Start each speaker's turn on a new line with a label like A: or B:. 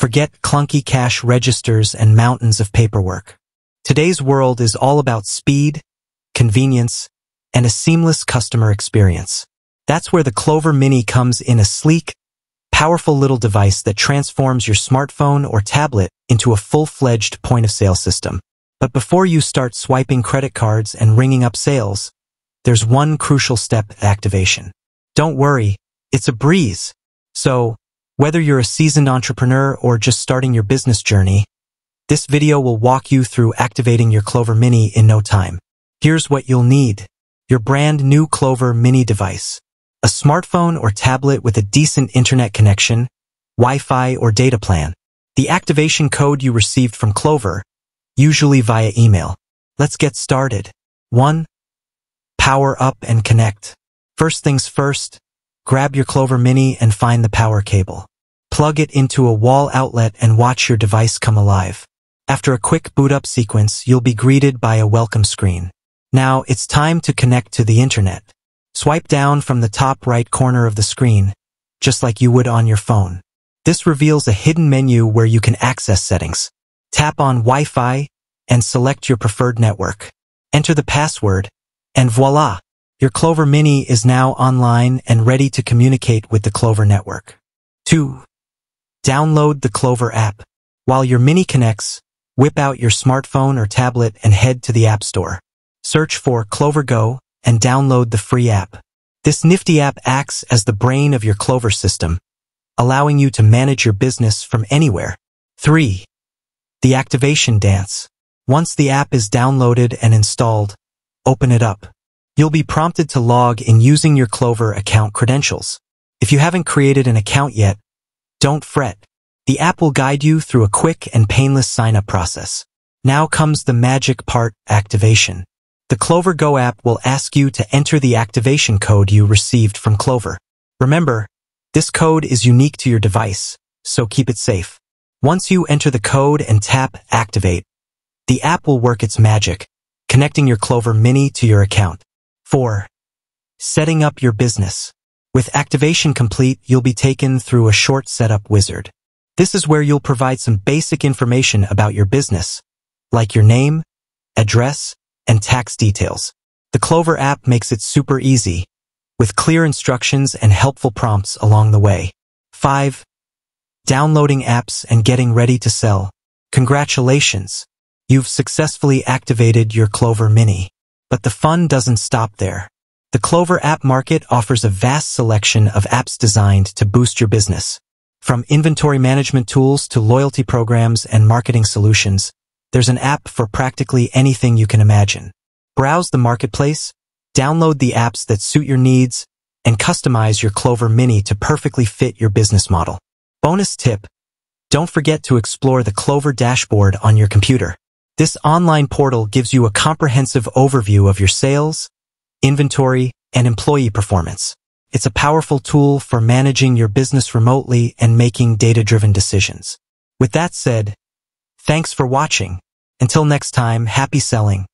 A: Forget clunky cash registers and mountains of paperwork. Today's world is all about speed, convenience, and a seamless customer experience. That's where the Clover Mini comes in, a sleek, powerful little device that transforms your smartphone or tablet into a full-fledged point-of-sale system. But before you start swiping credit cards and ringing up sales, there's one crucial step: activation. Don't worry, it's a breeze. So, whether you're a seasoned entrepreneur or just starting your business journey, this video will walk you through activating your Clover Mini in no time. Here's what you'll need: your brand new Clover Mini device, a smartphone or tablet with a decent internet connection, Wi-Fi or data plan, the activation code you received from Clover, usually via email. Let's get started. 1. Power up and connect. First things first, grab your Clover Mini and find the power cable. Plug it into a wall outlet and watch your device come alive. After a quick boot up sequence, you'll be greeted by a welcome screen. Now it's time to connect to the internet. Swipe down from the top right corner of the screen, just like you would on your phone. This reveals a hidden menu where you can access settings. Tap on Wi-Fi and select your preferred network. Enter the password, and voila! Your Clover Mini is now online and ready to communicate with the Clover network. 2. Download the Clover app. While your Mini connects, whip out your smartphone or tablet and head to the App Store. Search for Clover Go and download the free app. This nifty app acts as the brain of your Clover system, allowing you to manage your business from anywhere. 3. The activation dance. Once the app is downloaded and installed, open it up. You'll be prompted to log in using your Clover account credentials. If you haven't created an account yet, don't fret. The app will guide you through a quick and painless sign-up process. Now comes the magic part: activation. The Clover Go app will ask you to enter the activation code you received from Clover. Remember, this code is unique to your device, so keep it safe. Once you enter the code and tap Activate, the app will work its magic, connecting your Clover Mini to your account. 4. Setting up your business. With activation complete, you'll be taken through a short setup wizard. This is where you'll provide some basic information about your business, like your name, address, and tax details. The Clover app makes it super easy, with clear instructions and helpful prompts along the way. 5. Downloading apps and getting ready to sell. Congratulations! You've successfully activated your Clover Mini. But the fun doesn't stop there. The Clover app market offers a vast selection of apps designed to boost your business. From inventory management tools to loyalty programs and marketing solutions, there's an app for practically anything you can imagine. Browse the marketplace, download the apps that suit your needs, and customize your Clover Mini to perfectly fit your business model. Bonus tip: don't forget to explore the Clover dashboard on your computer. This online portal gives you a comprehensive overview of your sales, inventory, and employee performance. It's a powerful tool for managing your business remotely and making data-driven decisions. With that said, thanks for watching. Until next time, happy selling.